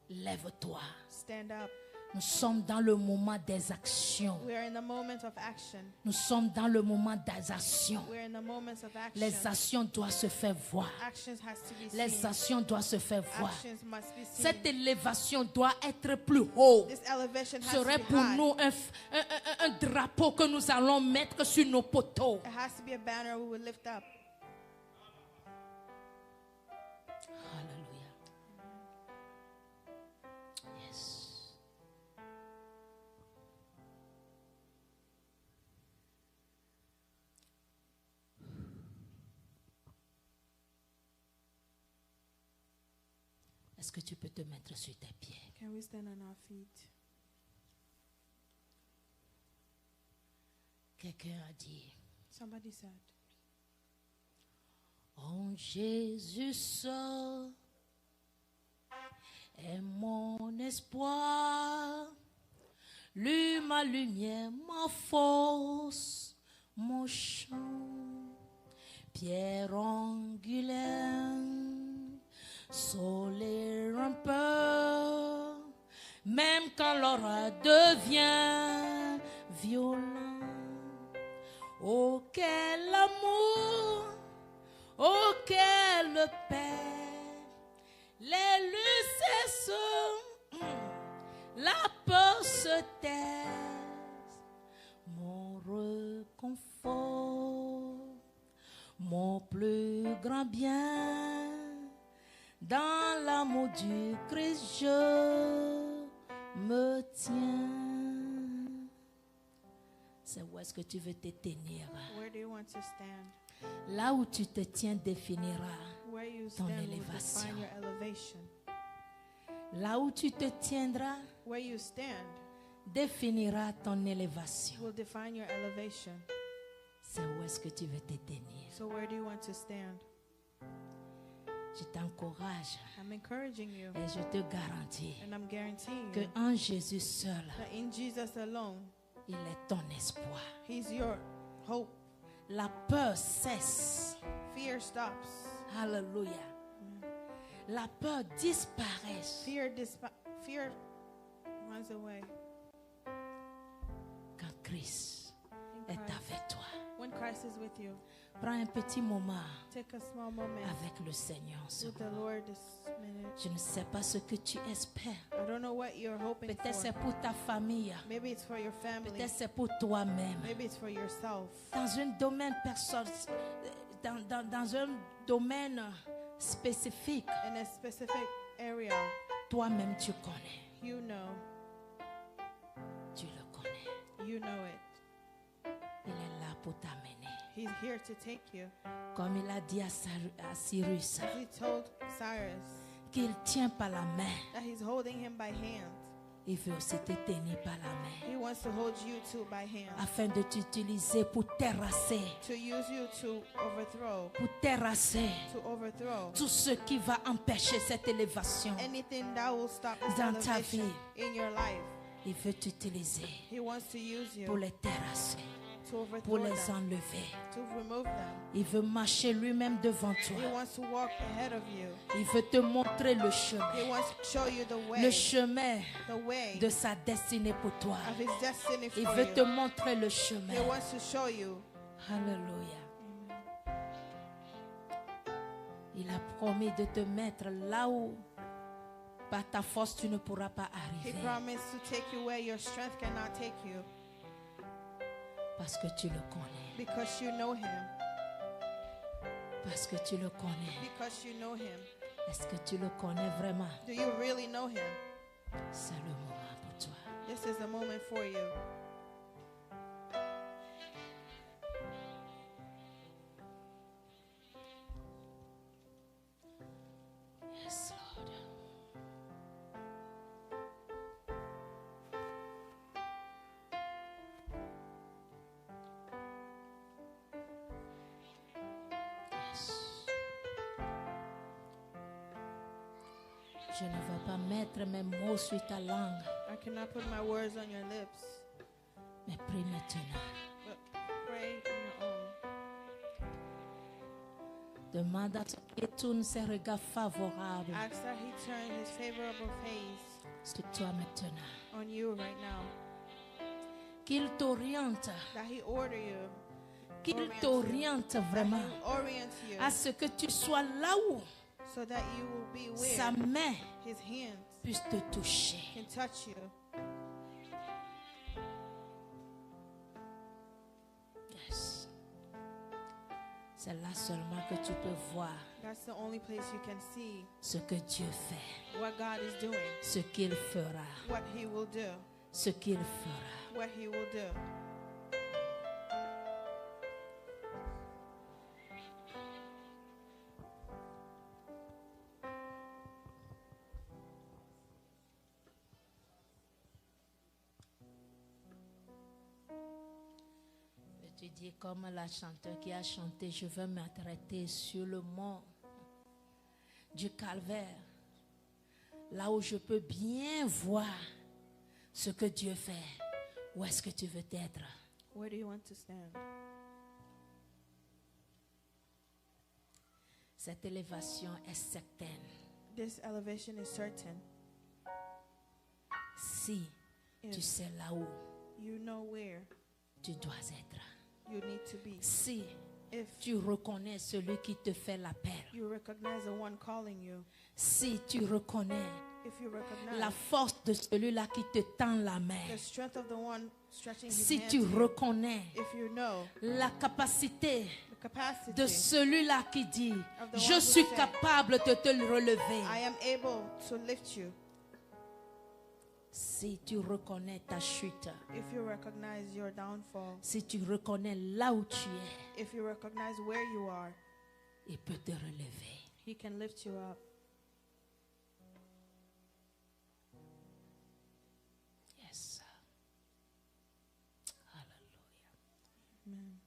Lève-toi. Stand up. Nous sommes dans le moment des actions. We are in the moment of action. Nous sommes dans le moment des actions. We are in the moments of action. Les actions doivent se faire voir. Actions has to be Les seen. actions doivent se faire voir. Actions must be seen. Cette élévation doit être plus haut. This elevation has Serait to be pour high. nous un drapeau que nous allons mettre sur nos poteaux. It has to be a banner we will lift up. Alléluia. Yes. Est-ce que tu peux te mettre sur tes pieds? Can we stand on our feet? Quelqu'un a dit, Somebody said, en Jésus seul est mon espoir, lui ma lumière, ma force, mon chant, pierre angulaire, soleil rampeur, même quand l'orage devient violent. Oh, quel amour, oh, quelle paix, les luttes cessent, la peur se taise, mon réconfort, mon plus grand bien, dans l'amour du Christ je me tiens. C'est où est-ce que tu veux te tenir? where do you want to stand? Là où tu te tiens définira Where you ton stand will élévation. define your elevation. Là où tu te tiendras Where you stand définira ton élévation. will define your elevation. C'est où est-ce que tu veux te tenir? So where do you want to stand? Je t'encourage I'm encouraging you, et je te garantis and I'm guaranteeing que you en Jésus seul, that in Jesus alone, il est ton espoir. He's your hope. La peur cesse. Fear stops. Alléluia. La peur disparaît Fear runs away quand Christ in est Christ. avec toi. When Christ is with you. Prends un petit moment Take a small moment avec le Seigneur. ce with the moment. Lord this minute. Je ne sais pas ce que tu espères. I don't know what you're hoping Peut-être c'est for. pour ta famille. Maybe it's for your family. Peut-être c'est pour toi-même. Maybe it's for yourself. Dans un domaine dans un domaine spécifique, In a specific area, toi-même tu connais. you know Tu le connais. it. Il est là pour t'amener. He's here to take you. Comme il a dit à Cyrus, He told Cyrus qu'il tient par la main. that he's holding him by hand. Il veut aussi te tenir par la main. He wants to hold you too by hand. Afin de t'utiliser pour terrasser. To use you to overthrow. Pour terrasser To overthrow. tout ce qui va empêcher cette élévation. Anything that will stop this Dans ta elevation vie. in your life. Il veut t'utiliser He wants to use you pour les terrasser, to pour overthrow les them, enlever. to remove them. Il veut marcher lui-même devant He toi. wants to walk ahead of you. Il veut te montrer le He chemin. wants to show you the way, Le chemin the way de sa destinée pour toi. of his destiny Il for veut te you. montrer le chemin. He wants to show you. Alléluia. Il a promis de te mettre là où par ta force tu ne pourras pas He arriver. promised to take you where your strength cannot take you Parce que tu le connais. because you know him. Parce que tu le connais. Because you know him. Est-ce que tu le connais vraiment? Do you really know him? C'est le moment pour toi. This is the moment for you. Yes, Lord. Yes. Je ne vais pas mettre mes mots sur ta langue, I cannot put my words on your lips, mais prie maintenant. but pray on your own. Demande à ce qu'il tourne ses regards favorables Ask that He turn His favorable face sur toi maintenant. on you right now. Qu'il t'oriente, That He order you. qu'il t'oriente That vraiment He orient you à ce que tu sois là où so that you will be sa where main His hands puisse te toucher. can touch you. Yes. C'est là seulement que tu peux voir That's the only place you can see ce que Dieu fait, what God is doing, ce qu'il fera, what He will do, ce qu'il fera. what He will do. Tu dis comme la chanteuse qui a chanté, je veux m'arrêter sur le mont du Calvaire, là où je peux bien voir ce que Dieu fait. Où est-ce que tu veux être? Where do you want to stand? Cette élévation est certaine. This elevation is certain. Si tu If sais là où you know where tu dois être. you need to be. Si If tu reconnais celui qui te fait l'appel. you recognize the one calling you. Si tu reconnais If you recognize la force de celui-là qui te tend la main. the strength of the one stretching his Si hand tu to you. reconnais If you know la capacité the capacity de celui-là qui dit, of the je one who suis said, capable de te le relever. I am able to lift you. Si tu reconnais ta chute, If you recognize your downfall, si tu reconnais là où tu es, if you recognize where you are, il peut te relever. He can lift you up. Yes. Hallelujah. Amen.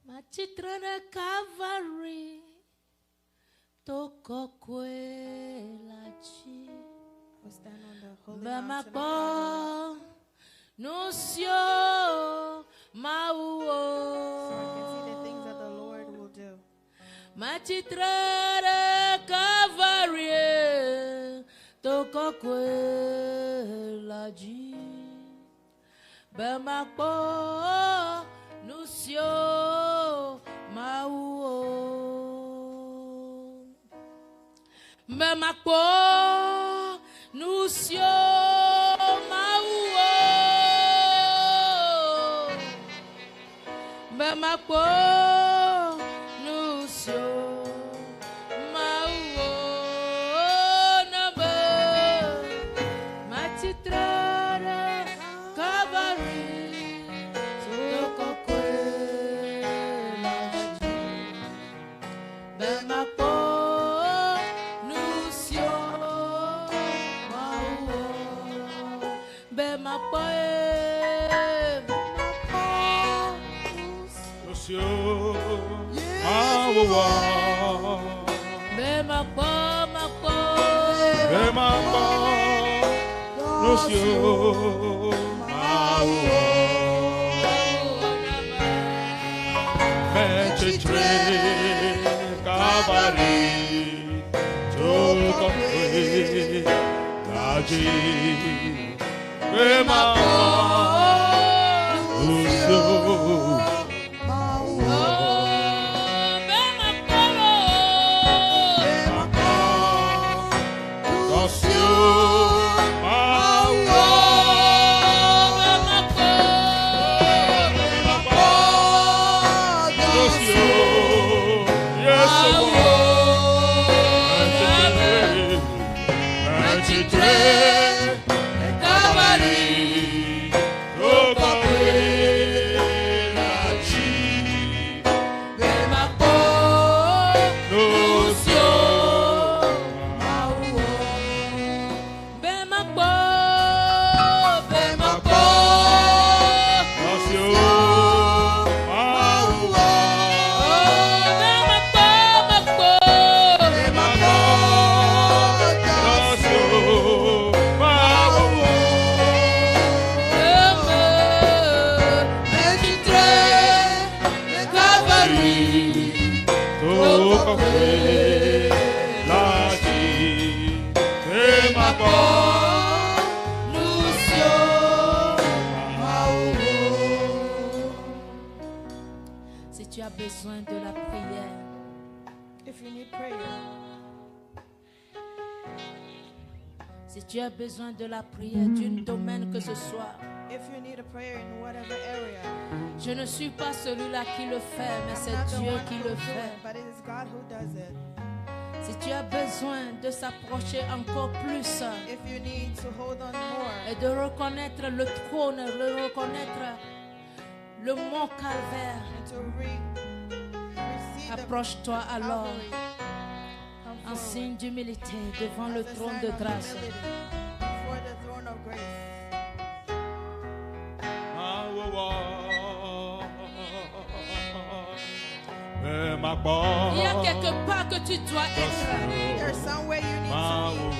Ma chitra de Calvary, toko kwe la chi. We'll stand on the holy Ba ma mountain of Calvary, po nusio ma so I can see the uo. things that the Lord will do. Ma chitra de Calvary, toko kwe la chi. Ba ma po nusio ma uo. Ba ma po nusio ma uo. Ba ma po nusio ma uo. Na ba ma chitrare Calvary, toko kwe la chi. Ba ma po nusio ma uo. Ba ma po Monsieur, Awa, Be ma po Remamba, Monsieur, Awa, Mechitre, Cavari, Chokokwe, Laji, Remamba, Monsieur. Cavari, Tokokwe, Ladi, Temako. Si tu as besoin de la prière, If you need prayer, si tu as besoin de la prière d'un domaine que ce soit, if you need a prayer in whatever area, je ne suis pas celui-là qui le fait, mais I'm c'est not the Dieu one qui who le will do fait. it, but it is God who does it. Si tu as besoin de s'approcher encore plus If you need to hold on more et de reconnaître le trône, de reconnaître le mont Calvaire, and to receive the approche-toi alors Calvary, come en forward signe d'humilité devant le as a trône sign de of grâce. humility before the throne of grace. Il y a quelque part que tu dois être There's somewhere you need to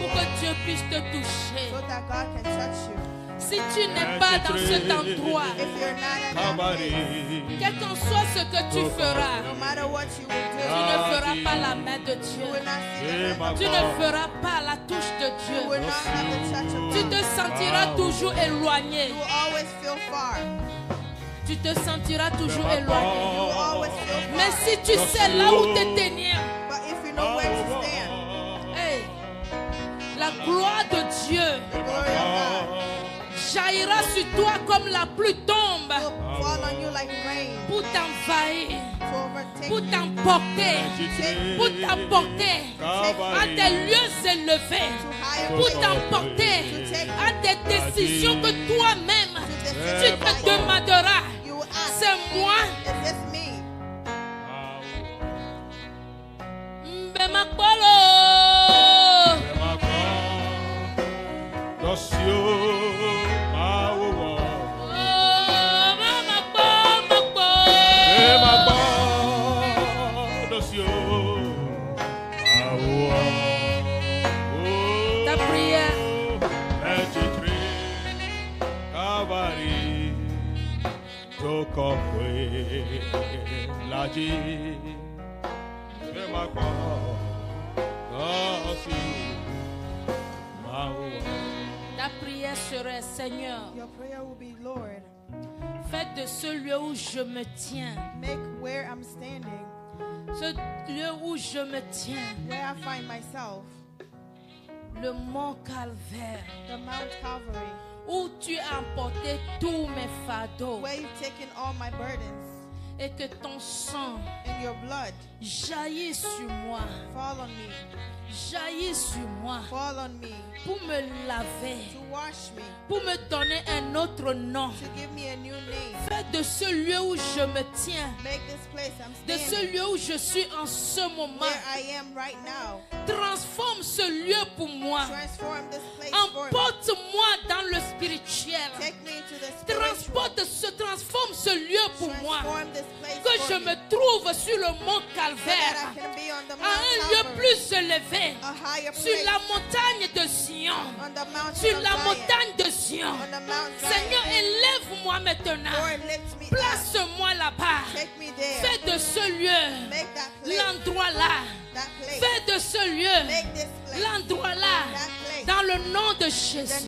pour que Dieu puisse te be toucher. so that God can touch you. Si tu n'es pas dans cet endroit, If you're not at that place, quel qu'en soit ce que tu feras, no matter what you will tu do, ne feras pas la main de you Dieu. will not see the hand of Tu ne feras pas la touche de You will Dieu. not have the touch of Tu God. te sentiras toujours éloigné. You will always feel far. Tu te sentiras toujours You éloigné. will always feel far. Mais si tu sais là où te tenir, But if you know where to stand, hey, la gloire de Dieu the glory of God jaillira sur toi comme la pluie tombe will fall on you like rain pour t'envahir, to overtake pour you. t'emporter, pour t'emporter à des lieux élevés, To higher pour places. t'emporter à des décisions que toi-même To tu decisions te that you- demanderas. You will ask, C'est moi, is this me? Mbemakpolo. Ta prière, ta prière serait, Seigneur, Your prayer will be, Lord, fais de ce lieu où je me tiens, make where I'm standing, ce lieu où je me tiens, where I find myself, le mont Calvaire, the Mount Calvary, où tu as emporté tous mes fardeaux where you've taken all my burdens, et que ton sang and your blood jaillisse sur moi, fall on me, jaillisse sur moi fall on me, pour me laver, to wash me, pour me donner un autre nom. to give me a new name. Fais de ce lieu où je me tiens, Make this place I'm de ce standing, lieu où je suis en ce moment, where I am right now. transforme ce lieu pour moi. Transform this place for me. Emporte-moi dans le spirituel. Take me into the spiritual. Transforme ce lieu pour moi. Transform this place Que for je me. me trouve sur le mont So that Calvaire, I can be on the à un Mount lieu Calvary, plus élevé, a higher sur place, la montagne de Sion, on the mountain sur of la Zion, montagne de Sion. on the Mount Seigneur, Zion. élève-moi maintenant. Lord, lift me up. Place-moi là-bas. Take me there. Fais de ce lieu Make that place, l'endroit là. that place. Fais de ce lieu Make this place, l'endroit là. that place. Dans le nom de Jésus.